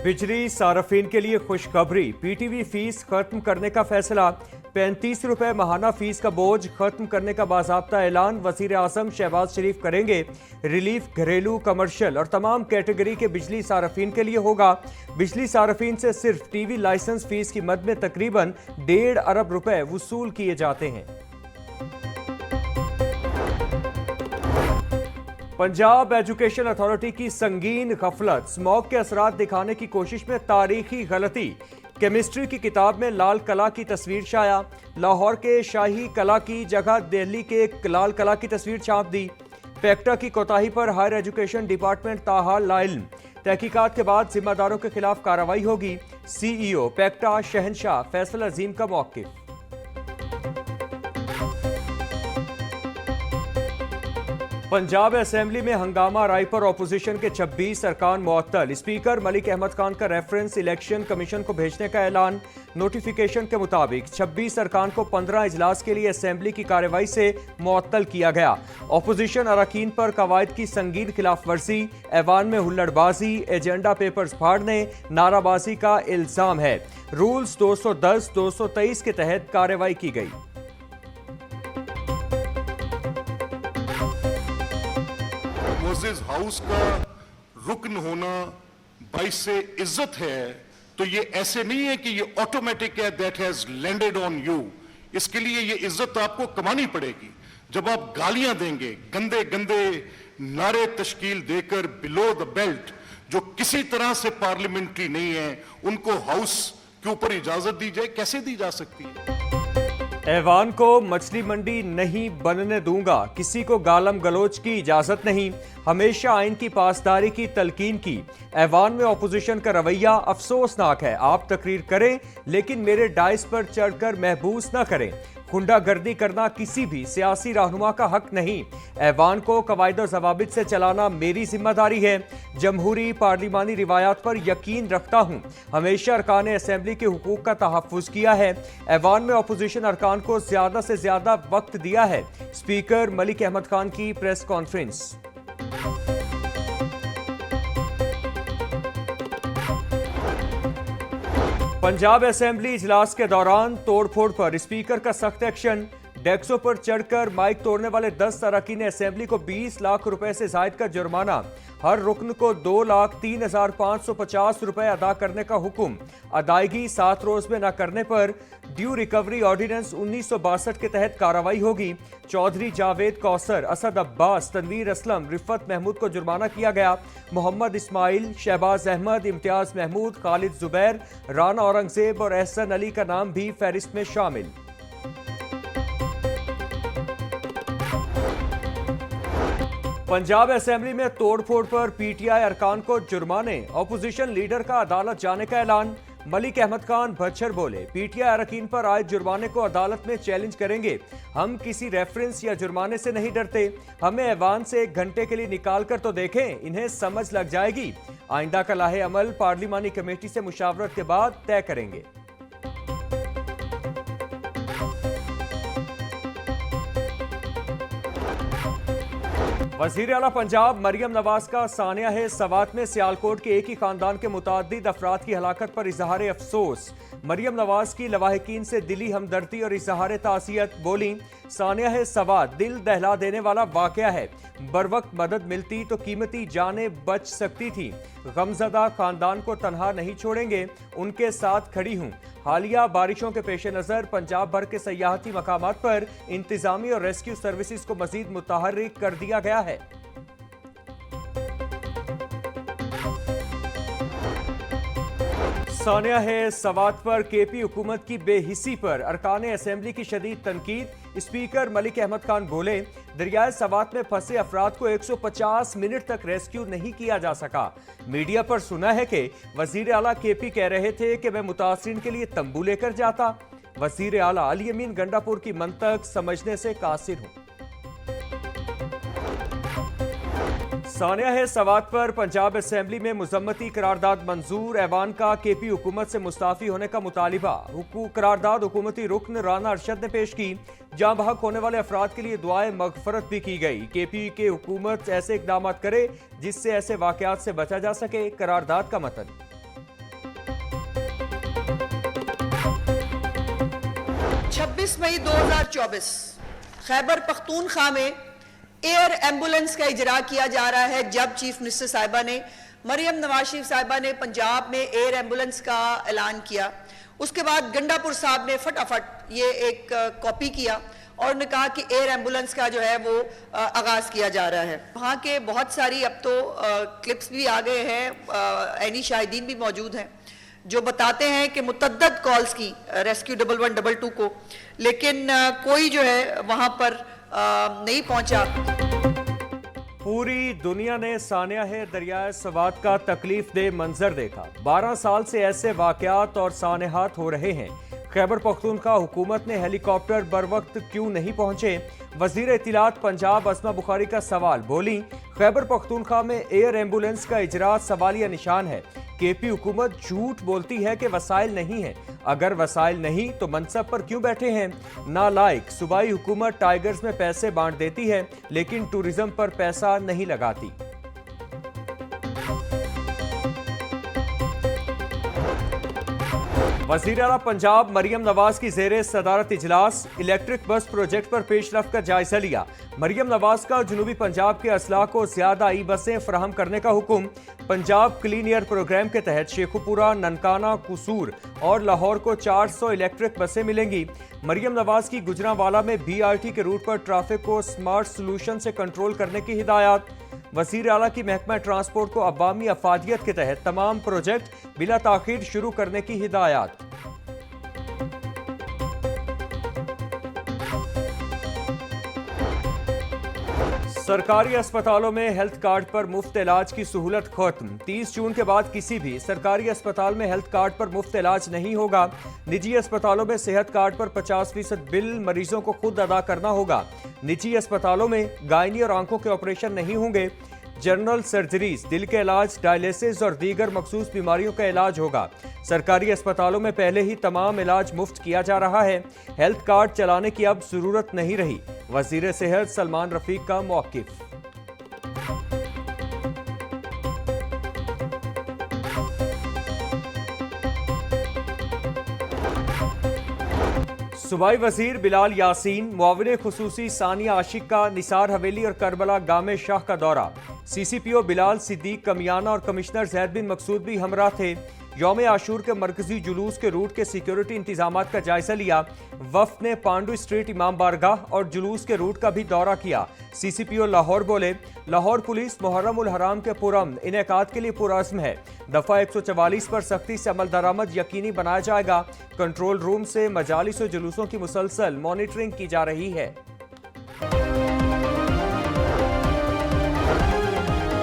बिजली सार्फिन के लिए खुशखबरी, पीटीवी फीस खत्म करने का फैसला। 35 रुपए माहाना फीस का बोझ खत्म करने का बाज़ाब्ता ऐलान वजीर आजम शहबाज शरीफ करेंगे। रिलीफ घरेलू, कमर्शियल और तमाम कैटेगरी के बिजली सार्फिन के लिए होगा। बिजली सार्फिन से सिर्फ टीवी लाइसेंस फीस की मद में तकरीबन 1.5 अरब रुपए वसूल किए जाते हैं। पंजाब एजुकेशन अथॉरिटी की संगीन गफलत, स्मॉग के असरात दिखाने की कोशिश में तारीखी गलती। केमिस्ट्री की किताब में लाल कला की तस्वीर छाया, लाहौर के शाही कला की जगह दिल्ली के लाल कला की तस्वीर छाप दी। पैक्टा की कोताही पर हायर एजुकेशन डिपार्टमेंट ताहाल लाइल्म, तहकीकात के बाद जिम्मेदारों के खिलाफ कार्रवाई होगी। सीईओ पैक्टा शहनशाह फैसल अजीम का मौक़िफ़। पंजाब असेंबली में हंगामा, राय पर ऑपोजिशन के 26 अरकान मुअत्तल। स्पीकर मलिक अहमद खान का रेफरेंस इलेक्शन कमीशन को भेजने का ऐलान। नोटिफिकेशन के मुताबिक 26 अरकान को 15 इजलास के लिए असेंबली की कार्रवाई से मुअत्तल किया गया। ऑपोजिशन अरकान पर कवायद की संगीन खिलाफ वर्जी, ऐवान में हुल्लड़बाजी, एजेंडा पेपर्स फाड़ने, नाराबाजी का इल्जाम है। रूल्स 210, 223 के तहत कार्रवाई की गई। मोजेस हाउस का रुकन होना बाइस से इज्जत है, तो ये ऐसे नहीं है कि ये ऑटोमेटिक है that has landed on you. इसके लिए ये इज्जत आपको कमानी पड़ेगी। जब आप गालियां देंगे, गंदे गंदे नारे तश्कील देकर बिलो द बेल्ट, जो किसी तरह से पार्लियामेंट्री नहीं है, उनको हाउस के ऊपर इजाजत दी जाए, कैसे दी जा सकती है? ऐवान को मछली मंडी नहीं बनने दूंगा, किसी को गालम गलोच की इजाजत नहीं, हमेशा आइन की पासदारी की तलकीन की। ऐवान में ऑपोजिशन का रवैया अफसोसनाक है। आप तकरीर करें लेकिन मेरे डाइस पर चढ़कर महबूस ना करें। गुंडागर्दी करना किसी भी सियासी रहनुमा का हक नहीं। ऐवान को कवायद ज़वाबित से चलाना मेरी जिम्मेदारी है। जमहूरी पार्लिमानी रिवायात पर यकीन रखता हूँ। हमेशा अरकान असेंबली के हुकूक का तहफ़्फ़ुज़ किया है। ऐवान में अपोजिशन अरकान को ज़्यादा से ज़्यादा वक्त दिया है। स्पीकर मलिक अहमद खान की प्रेस कॉन्फ्रेंस। पंजाब असेंबली इजलास के दौरान तोड़फोड़ पर स्पीकर का सख्त एक्शन। डेस्कों पर चढ़कर माइक तोड़ने वाले 10 अरकान असेंबली को 20 लाख रुपए से जायद का जुर्माना। हर रुकन को 2,03,550 रुपए अदा करने का हुक्म। अदायगी 7 रोज में न करने पर ड्यू रिकवरी ऑर्डिनेंस 1962 के तहत कार्रवाई होगी। चौधरी जावेद कौसर, असद अब्बास, तनवीर असलम, रिफत महमूद को जुर्माना किया गया। मोहम्मद इस्माइल, शहबाज अहमद, इम्तियाज महमूद, खालिद जुबैर, राना औरंगजेब और एहसन अली का नाम भी फहरिस्त में शामिल। पंजाब असेंबली में तोड़फोड़ पर पीटीआई अरकान को जुर्माने। ऑपोजिशन लीडर का अदालत जाने का ऐलान। मलिक अहमद खान भच्छर बोले, पीटीआई अरकान पर आए जुर्माने को अदालत में चैलेंज करेंगे। हम किसी रेफरेंस या जुर्माने से नहीं डरते। हमें ऐवान से 1 घंटे के लिए निकाल कर तो देखें, इन्हें समझ लग जाएगी। आइंदा का लाहे अमल पार्लिमानी कमेटी से मुशावरत के बाद तय करेंगे। वजीर आला पंजाब मरियम नवाज का सानिया है सवात में सियालकोट के एक ही खानदान के मुतादिद अफराद की हलाकत पर इजहार अफसोस। मरियम नवाज की लवाहिकीन से दिली हमदर्दी और इजहार तासियत। बोली, सानिया है सवात दिल दहला देने वाला वाकया है। बरवक्त मदद मिलती तो कीमती जानें बच सकती थी। गमजदा खानदान को तनहा नहीं छोड़ेंगे, उनके साथ खड़ी हूँ। हालिया बारिशों के पेश नज़र पंजाब भर के सयाहती मकामात पर इंतजामी और रेस्क्यू सर्विसेज को मजीद मुतहर्रिक कर दिया गया है। सानिया है सवात पर केपी हुकूमत की बेहिसी पर अरकान असेंबली की शदीद तनकीद। स्पीकर मलिक अहमद खान बोले, दरियाए सवात में फंसे अफराद को 150 मिनट तक रेस्क्यू नहीं किया जा सका। मीडिया पर सुना है कि वजीर आला केपी कह रहे थे कि मैं मुतासरीन के लिए तंबू लेकर जाता। वजीर आला अली अमीन गंडापुर की मंतक समझने से कासिर हूं। सानिया है सवात पर पंजाब असेंबली में मुजम्मती करारदाद मंजूर। ऐवान का केपी हुकूमत से मुस्ताफी होने का मुतालिबा। करारदाद हुकूमती रुकन राना अरशद ने पेश की। जाँ बहक होने वाले अफराद के लिए दुआए मगफरत भी की गई। केपी के हुकूमत ऐसे इकदाम करे जिससे ऐसे वाकयात से बचा जा सके। करारदाद का मतन। 26 मई 2024 खैबर पख्तूनख्वा में एयर एम्बुलेंस का इजरा किया जा रहा है। जब चीफ मिनिस्टर साहिबा ने, मरियम नवाज शरीफ साहिबा ने पंजाब में एयर एम्बुलेंस का ऐलान किया, उसके बाद गंडापुर साहब ने फटाफट ये एक कॉपी किया और उन्होंने कहा कि एयर एम्बुलेंस का जो है वो आगाज किया जा रहा है। वहाँ के बहुत सारी अब तो क्लिप्स भी आ गए हैं, ऐनी शाहिदीन भी मौजूद हैं जो बताते हैं कि मुतद्दद कॉल्स की रेस्क्यू 1112 को, लेकिन कोई जो है वहाँ पर नहीं पहुँचा। पूरी दुनिया ने सानिया दरियाए सवात का तकलीफ दे मंजर देखा। 12 साल से ऐसे वाकयात और सानहात हो रहे हैं। खैबर पख्तूनख्वा हुकूमत ने हेलीकॉप्टर बर वक्त क्यों नहीं पहुंचे? वजीर इत्तलात पंजाब अस्मा बुखारी का सवाल। बोली, खैबर पख्तूनख्वा में एयर एम्बुलेंस का इजरा सवालिया निशान है। केपी हुकूमत झूठ बोलती है कि वसाइल नहीं है। अगर वसाइल नहीं तो मनसब पर क्यों बैठे हैं? नालायक। सूबाई हुकूमत टाइगर्स में पैसे बांट देती है लेकिन टूरिज्म पर पैसा नहीं लगाती। वज़ीर आला पंजाब मरियम नवाज की ज़ेरे सदारत इजलास इलेक्ट्रिक बस प्रोजेक्ट पर पेशरफ्त का जायजा लिया। मरियम नवाज का जनूबी पंजाब के असला को ज्यादा ई बसें फराहम करने का हुक्म। पंजाब क्लीन एयर प्रोग्राम के तहत शेखुपुरा, ननकाना, कुसूर और लाहौर को 400 इलेक्ट्रिक बसें मिलेंगी। मरियम नवाज की गुजरांवाला में BRT के रूट पर ट्रैफिक को स्मार्ट सोल्यूशन से कंट्रोल करने की हिदायत। वज़ीर आला की महकमा ट्रांसपोर्ट को अवामी अफादियत के तहत तमाम प्रोजेक्ट बिला ताखीर शुरू करने की हिदायत। सरकारी अस्पतालों में हेल्थ कार्ड पर मुफ्त इलाज की सहूलत खत्म। 30 जून के बाद किसी भी सरकारी अस्पताल में हेल्थ कार्ड पर मुफ्त इलाज नहीं होगा। निजी अस्पतालों में सेहत कार्ड पर 50% बिल मरीजों को खुद अदा करना होगा। निजी अस्पतालों में गायनी और आंखों के ऑपरेशन नहीं होंगे। जनरल सर्जरीज, दिल के इलाज, डायलिसिस और दीगर मखसूस बीमारियों का इलाज होगा। सरकारी अस्पतालों में पहले ही तमाम इलाज मुफ्त किया जा रहा है। हेल्थ कार्ड चलाने की अब जरूरत नहीं रही। वजीर सेहत सलमान रफीक का मौकिफ। सूबाई वजीर बिलाल यासीन, मुआविन खुसूसी सानिया आशिक का निसार हवेली और करबला गामे शाह का दौरा। CCPO बिलाल सिद्दीक कमियाना और कमिश्नर जैद बिन मकसूद भी हमरा थे। यौम आशूर के मरकजी जुलूस के रूट के सिक्योरिटी इंतजामात का जायजा लिया। वफ्द ने पांडू स्ट्रीट इमाम बारगाह और जुलूस के रूट का भी दौरा किया। CCPO लाहौर बोले, लाहौर पुलिस मुहर्रम उल हराम के पुरअमन इनेकाद के लिए पुरअज़्म है। दफा 144 पर सख्ती से अमल दरामद यकीनी बनाया जाएगा। कंट्रोल रूम से मजालिस और जुलूसों की मुसलसल मॉनिटरिंग की जा रही है।